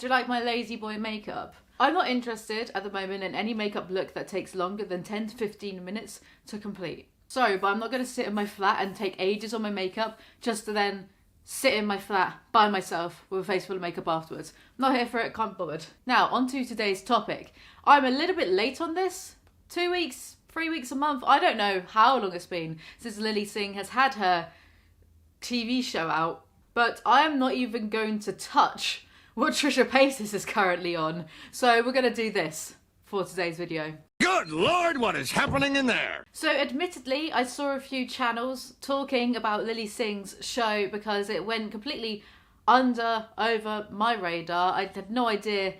Do you like my lazy boy makeup? I'm not interested at the moment in any makeup look that takes longer than 10 to 15 minutes to complete. Sorry, but I'm not going to sit in my flat and take ages on my makeup just to then sit in my flat by myself with a face full of makeup afterwards. I'm not here for it, can't be bothered. Now, on to today's topic. I'm a little bit late on this. 2 weeks, 3 weeks, a month. I don't know how long it's been since Lilly Singh has had her TV show out, but I am not even going to touch what Trisha Paytas is currently on. So we're going to do this for today's video. Good Lord, what is happening in there? So admittedly, I saw a few channels talking about Lilly Singh's show because it went completely over my radar. I had no idea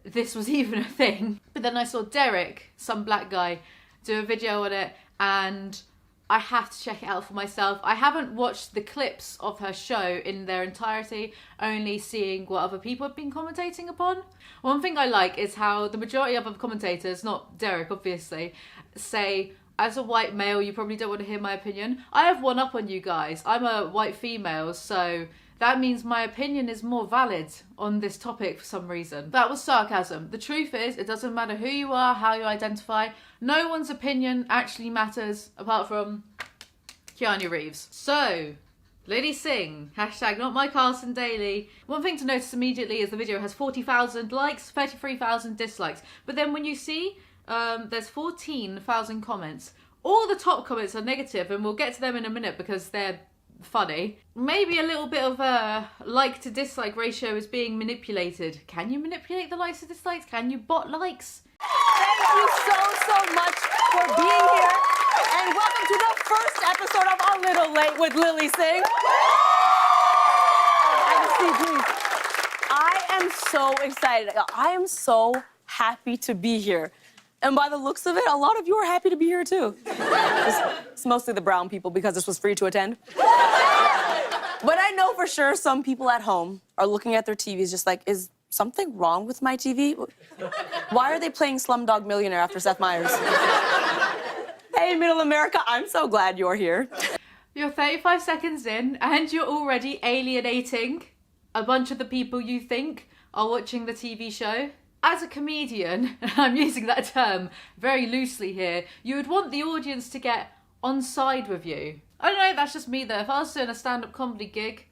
this was even a thing. But then I saw Derek, some black guy, do a video on it, and I have to check it out for myself. I haven't watched the clips of her show in their entirety, only seeing what other people have been commentating upon. One thing I like is how the majority of other commentators, not Derek obviously, say, as a white male, you probably don't want to hear my opinion. I have one up on you guys. I'm a white female, so that means my opinion is more valid on this topic for some reason. That was sarcasm. The truth is, it doesn't matter who you are, how you identify. No one's opinion actually matters apart from Keanu Reeves. So, Lilly Singh, hashtag not my Carson Daily. One thing to notice immediately is the video has 40,000 likes, 33,000 dislikes. But then when you see there's 14,000 comments, all the top comments are negative, and we'll get to them in a minute because they're funny. Maybe a little bit of a like to dislike ratio is being manipulated. Can you manipulate the likes and dislikes? Can you bot likes? Thank you so much for being here, and welcome to the first episode of A Little Late with Lilly Singh. I am so excited. I am so happy to be here. And by the looks of it, a lot of you are happy to be here too. It's mostly the brown people because this was free to attend. But I know for sure some people at home are looking at their TVs just like, is something wrong with my TV? Why are they playing Slumdog Millionaire after Seth Meyers? Hey, Middle America, I'm so glad you're here. You're 35 seconds in and you're already alienating a bunch of the people you think are watching the TV show. As a comedian, and I'm using that term very loosely here, you would want the audience to get on side with you. I don't know, that's just me though. If I was doing a stand-up comedy gig,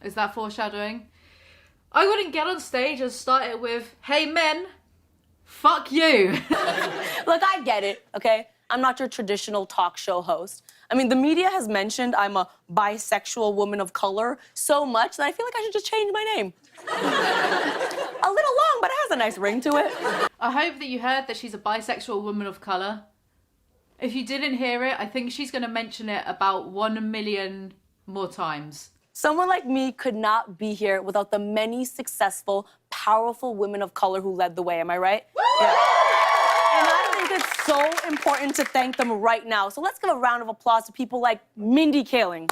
is that foreshadowing? I wouldn't get on stage and start it with, hey men, fuck you. Look, I get it, okay? I'm not your traditional talk show host. I mean, the media has mentioned I'm a bisexual woman of color so much that I feel like I should just change my name. A little long, but it has a nice ring to it. I hope that you heard that she's a bisexual woman of colour. If you didn't hear it, I think she's going to mention it about 1 million more times. Someone like me could not be here without the many successful, powerful women of color who led the way, am I right? Yeah. And I think it's so important to thank them right now. So let's give a round of applause to people like Mindy Kaling.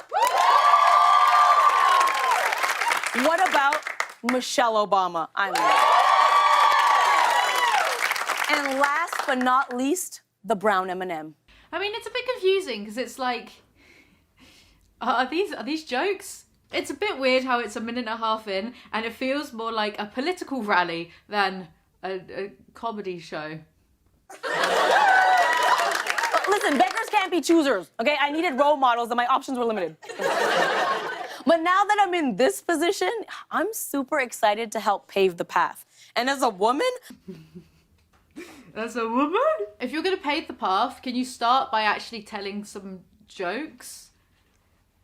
What about Michelle Obama? I love it. And last but not least, the brown M&M. I mean, it's a bit confusing because it's like, are these jokes? It's a bit weird how it's a minute and a half in and it feels more like a political rally than a comedy show. Listen, beggars can't be choosers, okay? I needed role models and my options were limited. But now that I'm in this position, I'm super excited to help pave the path. And as a woman... As a woman? If you're gonna pave the path, can you start by actually telling some jokes?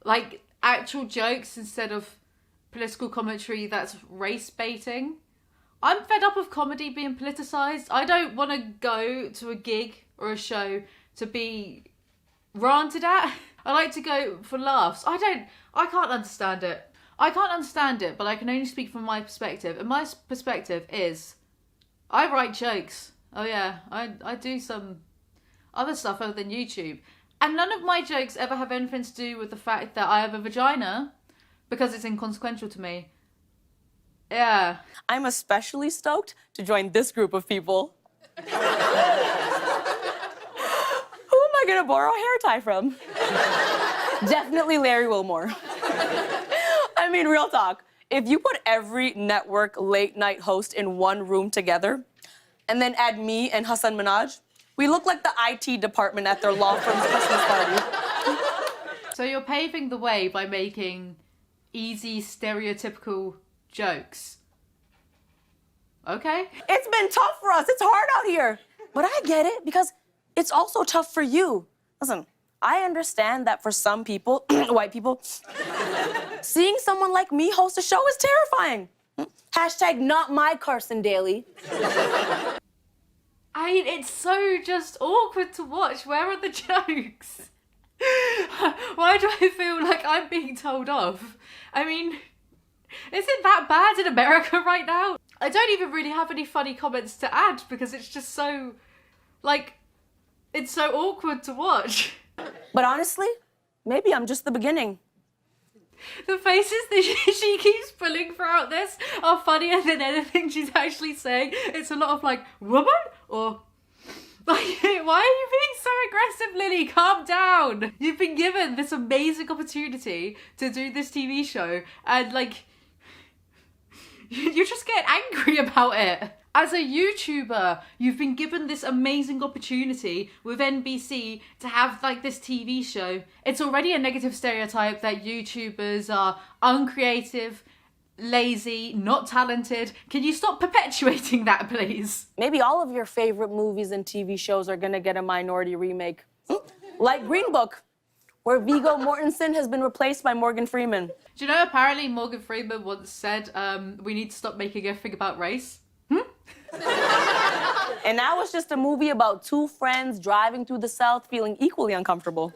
Like, actual jokes instead of political commentary that's race baiting? I'm fed up of comedy being politicized. I don't want to go to a gig or a show to be ranted at. I like to go for laughs. I can't understand it. I can't understand it, but I can only speak from my perspective. And my perspective is, I write jokes. Oh yeah, I do some other stuff other than YouTube. And none of my jokes ever have anything to do with the fact that I have a vagina, because it's inconsequential to me. Yeah. I'm especially stoked to join this group of people. Who am I gonna borrow a hair tie from? Definitely Larry Wilmore. I mean, real talk. If you put every network late-night host in one room together, and then add me and Hassan Minhaj, we look like the IT department at their law firm's Christmas party. So you're paving the way by making easy, stereotypical jokes. Okay. It's been tough for us. It's hard out here. But I get it, because it's also tough for you. Listen, I understand that for some people, white people, seeing someone like me host a show is terrifying. Hashtag not my Carson Daly. It's so just awkward to watch. Where are the jokes? Why do I feel like I'm being told off? I mean, is it that bad in America right now? I don't even really have any funny comments to add because it's just so, like, it's so awkward to watch. But honestly, maybe I'm just the beginning. The faces that she keeps pulling throughout this are funnier than anything she's actually saying. It's a lot of like, woman? Or, like, why are you being so aggressive, Lily? Calm down. You've been given this amazing opportunity to do this TV show and like, you just get angry about it. As a YouTuber, you've been given this amazing opportunity with NBC to have like this TV show. It's already a negative stereotype that YouTubers are uncreative, lazy, not talented. Can you stop perpetuating that, please? Maybe all of your favorite movies and TV shows are gonna get a minority remake. Like Green Book, where Viggo Mortensen has been replaced by Morgan Freeman. Do you know, apparently Morgan Freeman once said, we need to stop making everything about race? And now it's just a movie about two friends driving through the South feeling equally uncomfortable.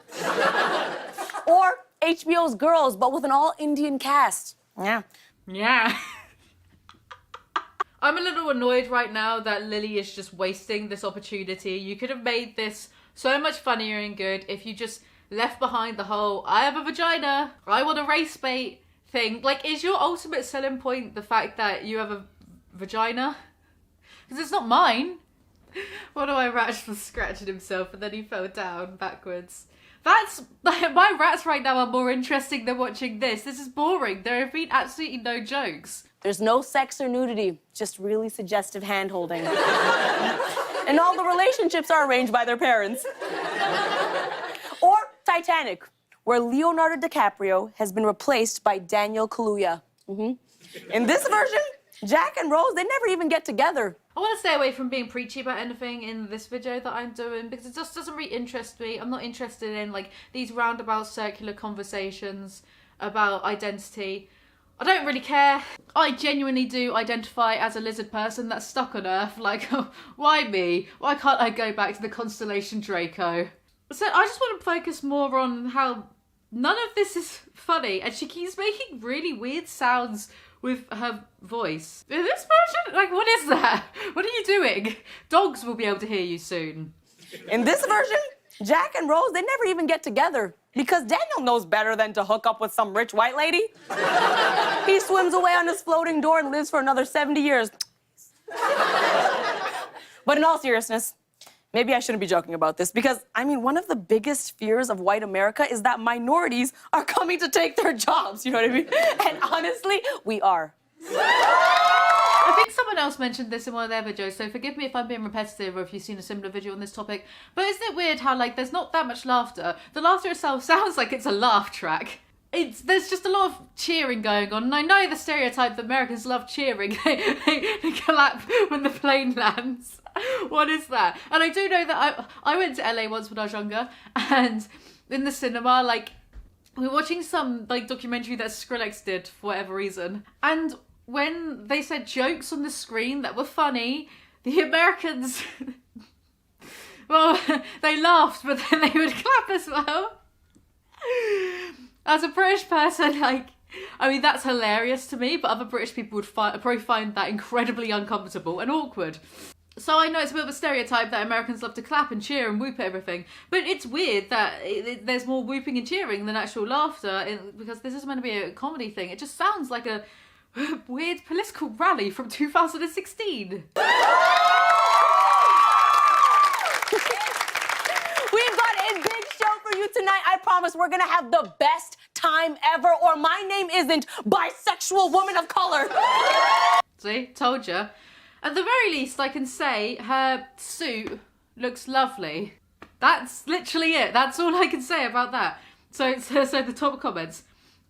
Or HBO's Girls, but with an all-Indian cast. Yeah. Yeah. I'm a little annoyed right now that Lily is just wasting this opportunity. You could have made this so much funnier and good if you just left behind the whole, I have a vagina, I want a race bait thing. Like, is your ultimate selling point the fact that you have a vagina? Because it's not mine. One of my rats was scratching himself and then he fell down backwards. That's, my rats right now are more interesting than watching this. This is boring. There have been absolutely no jokes. There's no sex or nudity, just really suggestive hand-holding. And all the relationships are arranged by their parents. Or Titanic, where Leonardo DiCaprio has been replaced by Daniel Kaluuya. In this version, Jack and Rose, they never even get together. I want to stay away from being preachy about anything in this video that I'm doing because it just doesn't really interest me. I'm not interested in like these roundabout circular conversations about identity. I don't really care. I genuinely do identify as a lizard person that's stuck on Earth. Like, why me? Why can't I go back to the constellation Draco? So I just want to focus more on how none of this is funny and she keeps making really weird sounds with her voice. In this version, like, what is that? What are you doing? Dogs will be able to hear you soon. In this version, Jack and Rose, they never even get together because Daniel knows better than to hook up with some rich white lady. He swims away on his floating door and lives for another 70 years. But in all seriousness, maybe I shouldn't be joking about this because, I mean, one of the biggest fears of white America is that minorities are coming to take their jobs, you know what I mean? And honestly, we are. I think someone else mentioned this in one of their videos, so forgive me if I'm being repetitive or if you've seen a similar video on this topic, but isn't it weird how, like, there's not that much laughter? The laughter itself sounds like it's a laugh track. There's just a lot of cheering going on, and I know the stereotype that Americans love cheering. They clap when the plane lands. What is that? And I do know that I went to LA once when I was younger, and in the cinema, like, we were watching some, like, documentary that Skrillex did for whatever reason, and when they said jokes on the screen that were funny, the Americans, well, they laughed, but then they would clap as well. As a British person, like, I mean, that's hilarious to me, but other British people would probably find that incredibly uncomfortable and awkward. So I know it's a bit of a stereotype that Americans love to clap and cheer and whoop at everything, but it's weird that there's more whooping and cheering than actual laughter because this is meant to be a comedy thing. It just sounds like a weird political rally from 2016. We've got a big show for you tonight. I promise we're gonna have the best time ever, or my name isn't bisexual woman of color. See, told you. At the very least, I can say her suit looks lovely. That's literally it. That's all I can say about that. So the top comments.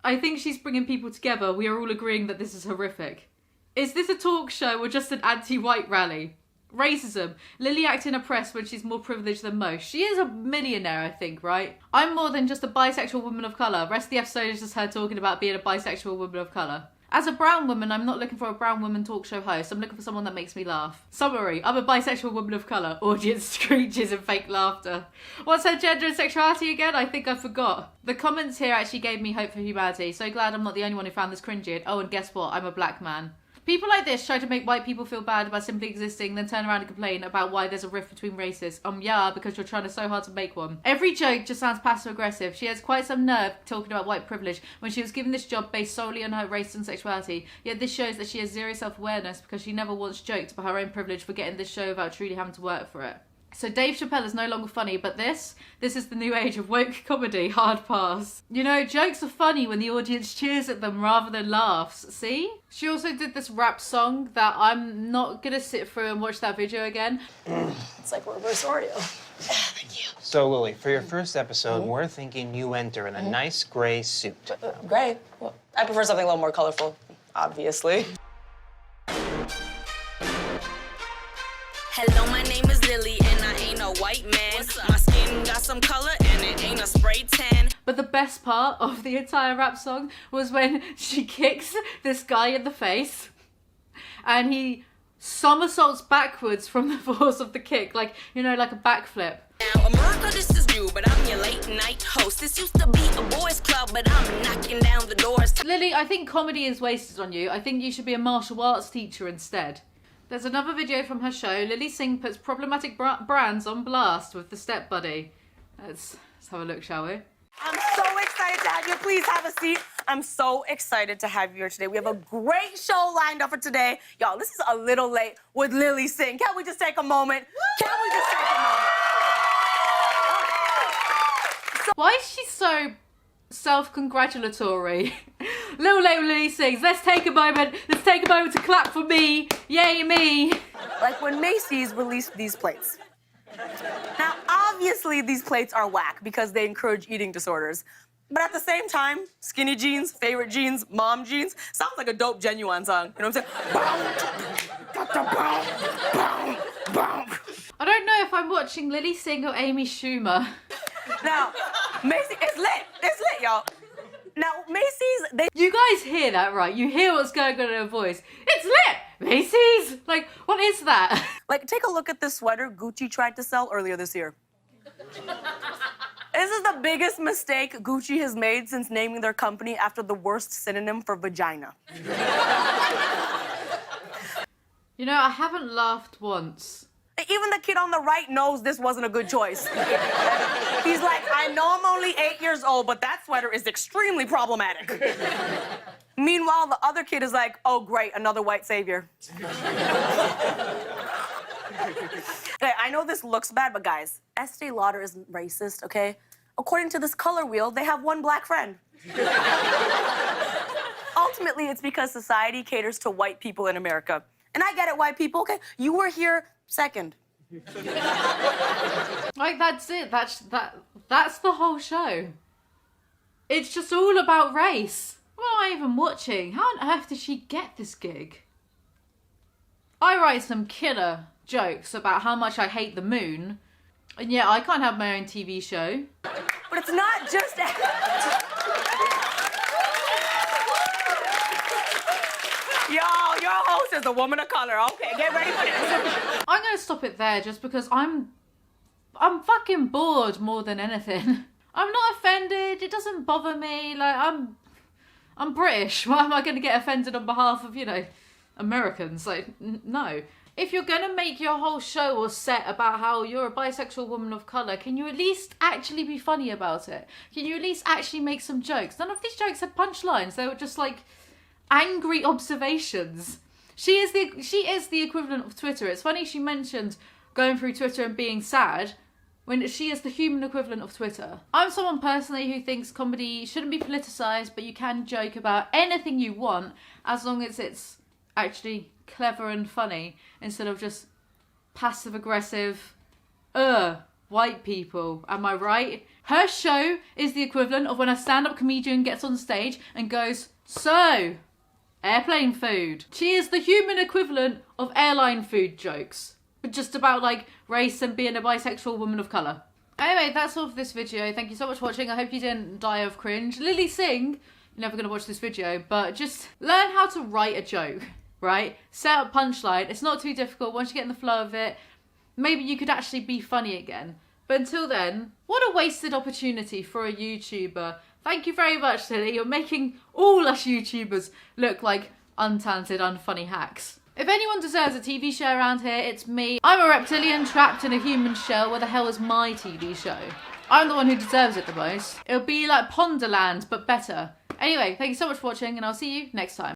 I think she's bringing people together. We are all agreeing that this is horrific. Is this a talk show or just an anti-white rally? Racism. Lilly acting oppressed when she's more privileged than most. She is a millionaire, I think, right? I'm more than just a bisexual woman of colour. Rest of the episode is just her talking about being a bisexual woman of colour. As a brown woman, I'm not looking for a brown woman talk show host. I'm looking for someone that makes me laugh. Summary. I'm a bisexual woman of colour. Audience screeches and fake laughter. What's her gender and sexuality again? I think I forgot. The comments here actually gave me hope for humanity. So glad I'm not the only one who found this cringy. Oh, and guess what? I'm a black man. People like this try to make white people feel bad about simply existing, then turn around and complain about why there's a rift between races. Yeah, because you're trying so hard to make one. Every joke just sounds passive-aggressive. She has quite some nerve talking about white privilege when she was given this job based solely on her race and sexuality. Yet this shows that she has zero self-awareness because she never once joked about her own privilege for getting this show without truly having to work for it. So Dave Chappelle is no longer funny, but this is the new age of woke comedy, hard pass. You know, jokes are funny when the audience cheers at them rather than laughs, see? She also did this rap song that I'm not gonna sit through and watch that video again. It's like reverse Oreo. Thank you. So, Lily, for your first episode, we're thinking you enter in a nice gray suit. Gray? Well, I prefer something a little more colorful, obviously. Hello, my name is Lily, and I ain't a white man. My skin got some color, and it ain't a spray tan. But the best part of the entire rap song was when she kicks this guy in the face and he somersaults backwards from the force of the kick, like, you know, like a backflip. Now, America, this is you, but I'm your late night host. This used to be a boys' club, but I'm knocking down the doors. Lily, I think comedy is wasted on you. I think you should be a martial arts teacher instead. There's another video from her show. Lilly Singh puts problematic brands on blast with the step buddy. Let's have a look, shall we? I'm so excited to have you. Please have a seat. I'm so excited to have you here today. We have a great show lined up for today. Y'all, this is a little late with Lilly Singh. Can't we just take a moment? Can't we just take a moment? Why is she so self-congratulatory? Little late with Lilly Singh. Let's take a moment. Let's take a moment to clap for me. Yay, me. Like when Macy's released these plates. Now, obviously, these plates are whack because they encourage eating disorders. But at the same time, skinny jeans, favorite jeans, mom jeans, sounds like a dope Genuine song. You know what I'm saying? I don't know if I'm watching Lilly Singh or Amy Schumer. Now, Macy's, it's lit. It's lit, y'all. Now, Macy's, You guys hear that, right? You hear what's going on in her voice. It's lit! Macy's! Like, what is that? Like, take a look at this sweater Gucci tried to sell earlier this year. This is the biggest mistake Gucci has made since naming their company after the worst synonym for vagina. You know, I haven't laughed once. Even the kid on the right knows this wasn't a good choice. He's like, I know I'm only 8 years old, but that sweater is extremely problematic. Meanwhile, the other kid is like, oh, great, another white savior. Okay, I know this looks bad, but guys, Estee Lauder isn't racist, okay? According to this color wheel, they have one black friend. Ultimately, it's because society caters to white people in America. And I get it, white people, okay? You were here second. Like, that's it. That's the whole show. It's just all about race. What am I even watching? How on earth did she get this gig? I write some killer jokes about how much I hate the moon, and yeah, I can't have my own TV show. But it's not just... Yo, your host is a woman of color. Okay, get ready for this. I'm gonna stop it there just because I'm fucking bored more than anything. I'm not offended. It doesn't bother me. Like, I'm British. Why am I gonna get offended on behalf of, you know, Americans? Like, no. If you're gonna make your whole show or set about how you're a bisexual woman of colour, can you at least actually be funny about it? Can you at least actually make some jokes? None of these jokes had punchlines. They were just like angry observations. She is the equivalent of Twitter. It's funny she mentioned going through Twitter and being sad, when she is the human equivalent of Twitter. I'm someone personally who thinks comedy shouldn't be politicised, but you can joke about anything you want as long as it's actually clever and funny instead of just passive-aggressive, white people. Am I right? Her show is the equivalent of when a stand-up comedian gets on stage and goes, "So, airplane food." She is the human equivalent of airline food jokes, but just about like race and being a bisexual woman of colour. Anyway, that's all for this video. Thank you so much for watching. I hope you didn't die of cringe. Lilly Singh, you're never going to watch this video, but just learn how to write a joke, right? Set up punchline. It's not too difficult. Once you get in the flow of it, maybe you could actually be funny again. But until then, what a wasted opportunity for a YouTuber. Thank you very much, Lilly. You're making all us YouTubers look like untalented, unfunny hacks. If anyone deserves a TV show around here, it's me. I'm a reptilian trapped in a human shell. Where the hell is my TV show? I'm the one who deserves it the most. It'll be like Ponderland, but better. Anyway, thank you so much for watching, and I'll see you next time.